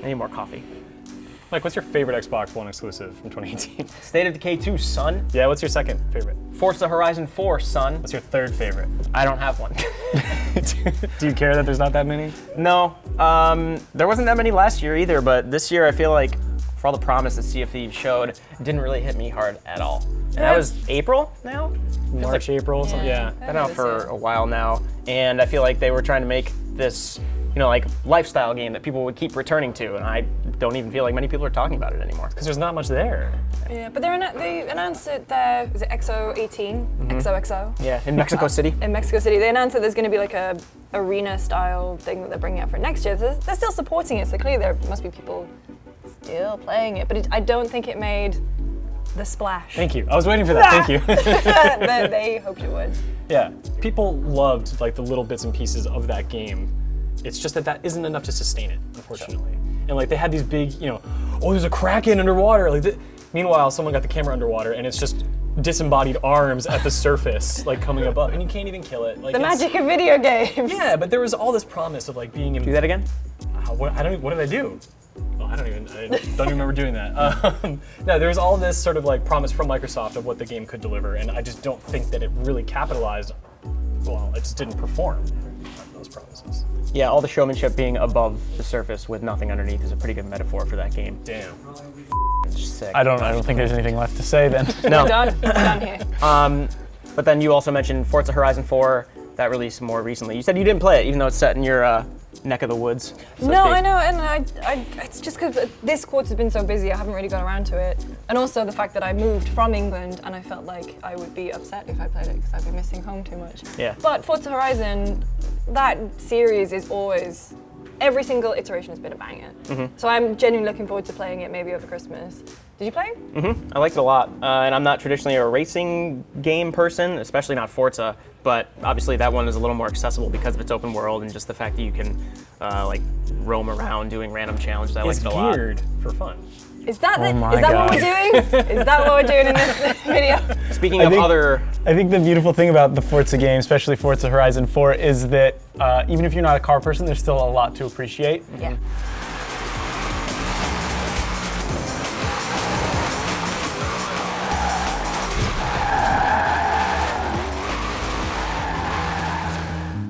I need more coffee. Mike, what's your favorite Xbox One exclusive from 2018? State of Decay 2, son. Yeah, what's your second favorite? Forza Horizon 4, son. What's your third favorite? I don't have one. Do you care that there's not that many? No, there wasn't that many last year either, but this year I feel like for all the promise that Sea of Thieves showed, it didn't really hit me hard at all. And that was April now? March, April, something, yeah. Been out for a while now, and I feel like they were trying to make this, like lifestyle game that people would keep returning to, and I don't even feel like many people are talking about it anymore. Because there's not much there. Yeah, but they announced it there, was it XO18? XOXO? Yeah, in Mexico City. In Mexico City. They announced that there's going to be like a arena-style thing that they're bringing out for next year. They're still supporting it, so clearly there must be people still playing it, but I don't think it made the splash. Thank you. I was waiting for that. Thank you. They hoped it would. Yeah, people loved like the little bits and pieces of that game. It's just that isn't enough to sustain it, unfortunately. And like they had these big, oh, there's a Kraken underwater. Like, meanwhile, someone got the camera underwater, and it's just disembodied arms at the surface, like coming above, and you can't even kill it. Like, the magic of video games. Yeah, but there was all this promise of like being in. Do that again? What did I do? Well, I don't even remember doing that. No, there was all this sort of like promise from Microsoft of what the game could deliver, and I just don't think that it really capitalized. Well, it just didn't perform on those promises. Yeah, all the showmanship being above the surface with nothing underneath is a pretty good metaphor for that game. Damn. It's just sick. I don't think there's anything left to say then. No. We're done here. But then you also mentioned Forza Horizon 4 that released more recently. You said you didn't play it, even though it's set in your neck of the woods. So No, I know, and it's just because this quarter's been so busy, I haven't really got around to it. And also the fact that I moved from England, and I felt like I would be upset if I played it because I'd be missing home too much. Yeah. But Forza Horizon, that series is always, every single iteration has been a banger. So I'm genuinely looking forward to playing it maybe over Christmas. Did you play it? I liked it a lot, and I'm not traditionally a racing game person, especially not Forza, but obviously that one is a little more accessible because of its open world and just the fact that you can like roam around doing random challenges. I liked it a lot. It's geared for fun. Is that Oh my what God. we're doing? Is that what we're doing in this video? Speaking of other... I think the beautiful thing about the Forza game, especially Forza Horizon 4, is that even if you're not a car person, there's still a lot to appreciate. Yeah.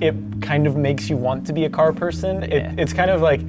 It kind of makes you want to be a car person. Yeah. It's kind of like,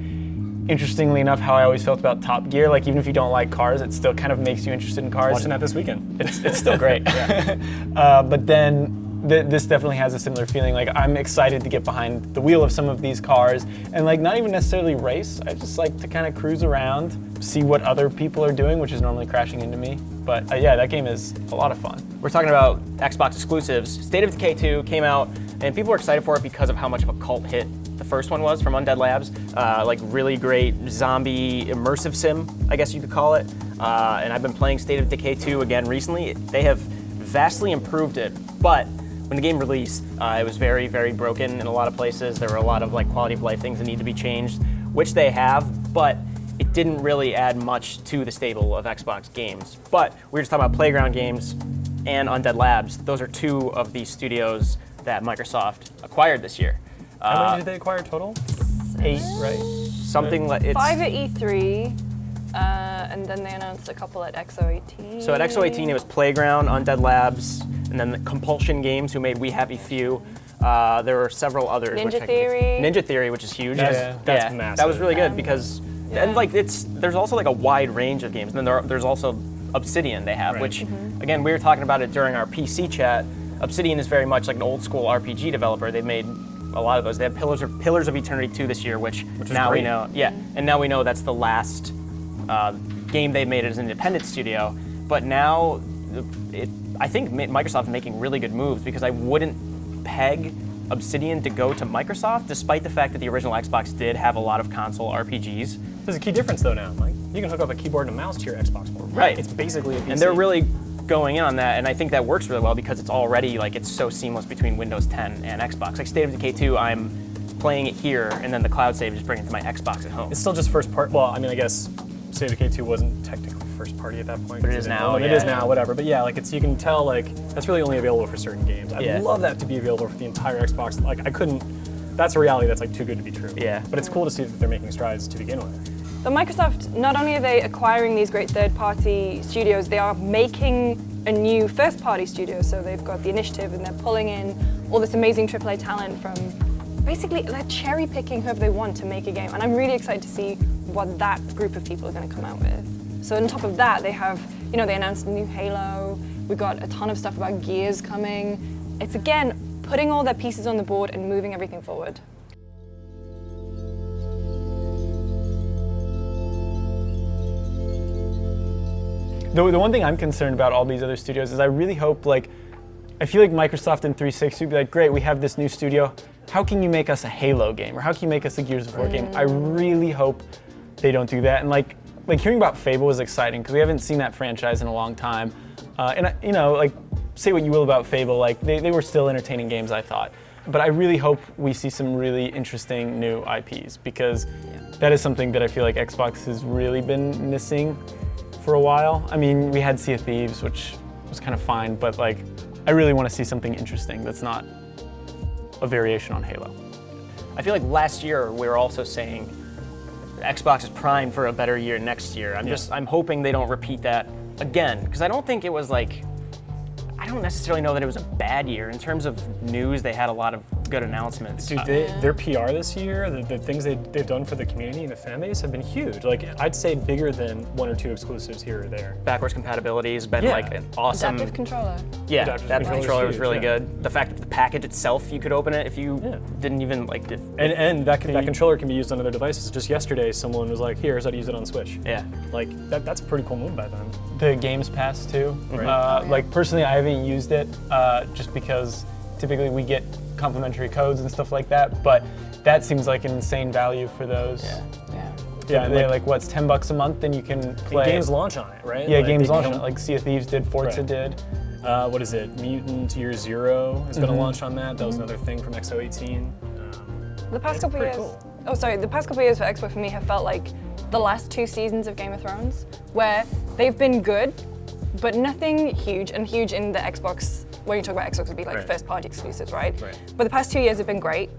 interestingly enough, how I always felt about Top Gear. Like, even if you don't like cars, it still kind of makes you interested in cars. Watching that this weekend. It's still great. But then this definitely has a similar feeling. Like, I'm excited to get behind the wheel of some of these cars and like not even necessarily race. I just like to kind of cruise around, see what other people are doing, which is normally crashing into me. But yeah, that game is a lot of fun. We're talking about Xbox exclusives. State of Decay 2 came out, and people were excited for it because of how much of a cult hit the first one was from Undead Labs. Like really great zombie immersive sim, I guess you could call it. And I've been playing State of Decay 2 again recently. They have vastly improved it, but when the game released, it was very, very broken in a lot of places. There were a lot of like quality of life things that need to be changed, which they have, but it didn't really add much to the stable of Xbox games. But we were just talking about Playground Games and Undead Labs. Those are two of the studios that Microsoft acquired this year. How many did they acquire total? 8, right? Something like it's 5 at E3, and then they announced a couple at XO18. So at XO18 it was Playground, Undead Labs, and then the Compulsion Games, who made We Happy Few. There were several others. Ninja Theory, which is huge. That's massive. That was really good because, and like there's also like a wide range of games. And then there's also Obsidian they have, Right. which again we were talking about it during our PC chat. Obsidian is very much like an old school RPG developer. They've made a lot of those. They have Pillars of Eternity 2 this year, which now we know. Yeah, and now we know that's the last game they made as an independent studio. But now, I think Microsoft is making really good moves because I wouldn't peg Obsidian to go to Microsoft, despite the fact that the original Xbox did have a lot of console RPGs. There's a key difference though now, Mike. You can hook up a keyboard and a mouse to your Xbox One. Right. It's basically a PC. And they're really going in on that, and I think that works really well because it's already like it's so seamless between Windows 10 and Xbox. Like State of Decay 2, I'm playing it here, and then the cloud save just bring it to my Xbox at home. It's still just first part. Well, I mean, I guess State of Decay 2 wasn't technically first party at that point. But it is now, It yeah. is now, whatever. But yeah, like you can tell like that's really only available for certain games. I'd love that to be available for the entire Xbox. Like I couldn't. That's a reality that's like too good to be true. Yeah. But it's cool to see that they're making strides to begin with. But Microsoft, not only are they acquiring these great third-party studios, they are making a new first-party studio. So they've got the initiative and they're pulling in all this amazing AAA talent from, basically they're cherry-picking whoever they want to make a game. And I'm really excited to see what that group of people are going to come out with. So on top of that, they have, you know, they announced a new Halo. We've got a ton of stuff about Gears coming. It's again, putting all their pieces on the board and moving everything forward. The one thing I'm concerned about all these other studios is I really hope, like, I feel like Microsoft and 360 would be like, great, we have this new studio. How can you make us a Halo game? Or how can you make us a Gears of War game? I really hope they don't do that. And like hearing about Fable was exciting because we haven't seen that franchise in a long time. And you know, like, say what you will about Fable, like they were still entertaining games, I thought. But I really hope we see some really interesting new IPs because that is something that I feel like Xbox has really been missing for a while. I mean, we had Sea of Thieves, which was kind of fine, but like, I really want to see something interesting that's not a variation on Halo. I feel like last year we were also saying Xbox is primed for a better year next year. I'm hoping they don't repeat that again, because I don't think it was like, I don't necessarily know that it was a bad year. In terms of news, they had a lot of good announcements. Dude, their PR this year, the things they've done for the community and the fan base have been huge. Like, I'd say bigger than 1 or 2 exclusives here or there. Backwards compatibility has been like an awesome. Adaptive controller. Yeah, Adaptive adaptive controller was really huge, good. The fact that the package itself, you could open it if you didn't even like. And that controller can be used on other devices. Just yesterday, someone was like, "Here's how to use it on Switch." Yeah, like that's a pretty cool move by them. The Games Pass too. Right. Like personally, I haven't used it just because typically we get complimentary codes and stuff like that. But that seems like an insane value for those. Yeah, they're like what's $10 a month, and you can play. Games launch on it, right? Yeah, like, games launch on it. Like Sea of Thieves did, Forza did. What is it? Mutant Year Zero is going to launch on that. That was another thing from XO18. The past couple years. Cool. The past couple years for Xbox for me have felt like the last 2 seasons of Game of Thrones, where they've been good, but nothing huge. And huge in the Xbox, when you talk about Xbox, would be like first-party exclusives, right? But the past 2 years have been great.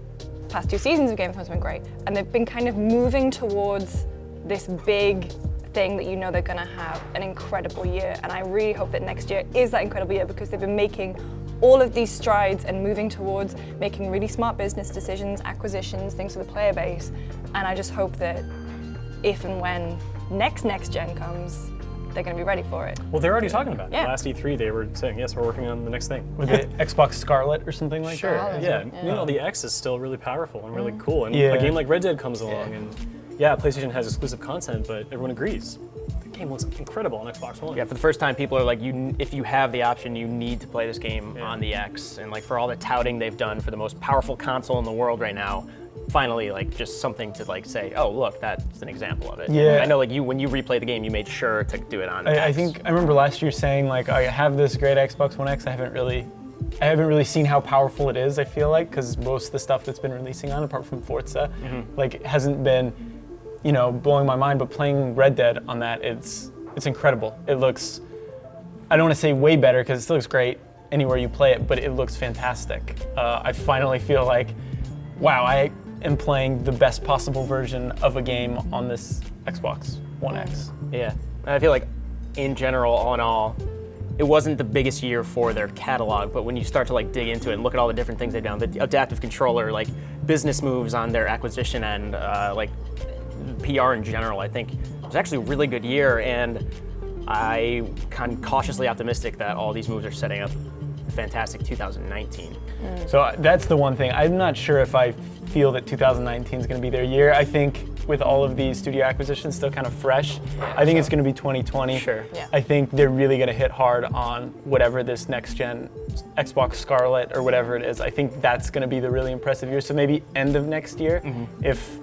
Past 2 seasons of Game of Thrones have been great, and they've been kind of moving towards this big thing that you know they're going to have an incredible year. And I really hope that next year is that incredible year because they've been making all of these strides and moving towards making really smart business decisions, acquisitions, things for the player base. And I just hope that if and when next gen comes, they're going to be ready for it. Well, they're already talking about it. Yeah. Last E3, they were saying, yes, we're working on the next thing. With the Xbox Scarlet or something like Sure, that. yeah. You know, the X is still really powerful and really cool. And a game like Red Dead comes along, and PlayStation has exclusive content, but everyone agrees. The game looks incredible on Xbox One. Yeah, for the first time, people are like, if you have the option, you need to play this game on the X. And like for all the touting they've done for the most powerful console in the world right now, finally, like just something to like say, oh look, that's an example of it. Yeah. I know, like when you replay the game, you made sure to do it on. I think I remember last year saying like, I have this great Xbox One X. I haven't really seen how powerful it is. I feel like because most of the stuff that's been releasing on, apart from Forza, like it hasn't been, you know, blowing my mind. But playing Red Dead on that, it's incredible. It looks, I don't want to say way better because it still looks great anywhere you play it, but it looks fantastic. I finally feel like, wow, I am playing the best possible version of a game on this Xbox One X. Yeah, and I feel like in general, all in all, it wasn't the biggest year for their catalog, but when you start to like dig into it and look at all the different things they've done, the adaptive controller, like business moves on their acquisition and like PR in general, I think it was actually a really good year, and I'm kind of cautiously optimistic that all these moves are setting up a fantastic 2019. So that's the one thing. I'm not sure if I feel that 2019 is going to be their year. I think with all of these studio acquisitions still kind of fresh, I think it's going to be 2020. Sure. Yeah. I think they're really going to hit hard on whatever this next gen Xbox Scarlet or whatever it is. I think that's going to be the really impressive year. So maybe end of next year.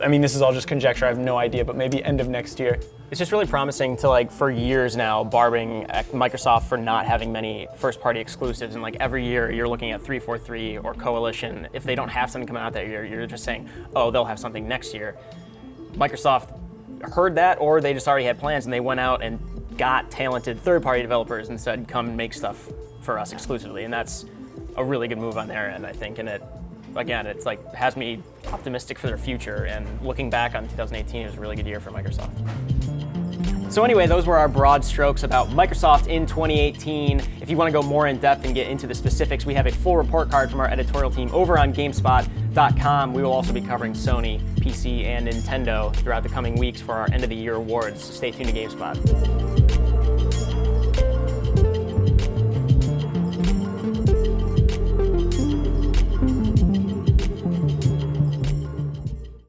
I mean, this is all just conjecture. I have no idea, but maybe end of next year. It's just really promising to like for years now, barbing Microsoft for not having many first-party exclusives, and like every year you're looking at 343 or Coalition. If they don't have something coming out that year, you're just saying, oh, they'll have something next year. Microsoft heard that, or they just already had plans and they went out and got talented third-party developers and said, come and make stuff for us exclusively, and that's a really good move on their end, I think, and it again, it's like has me optimistic for their future. And looking back on 2018, it was a really good year for Microsoft. So anyway, those were our broad strokes about Microsoft in 2018. If you want to go more in depth and get into the specifics, we have a full report card from our editorial team over on GameSpot.com. We will also be covering Sony, PC, and Nintendo throughout the coming weeks for our end of the year awards. Stay tuned to GameSpot.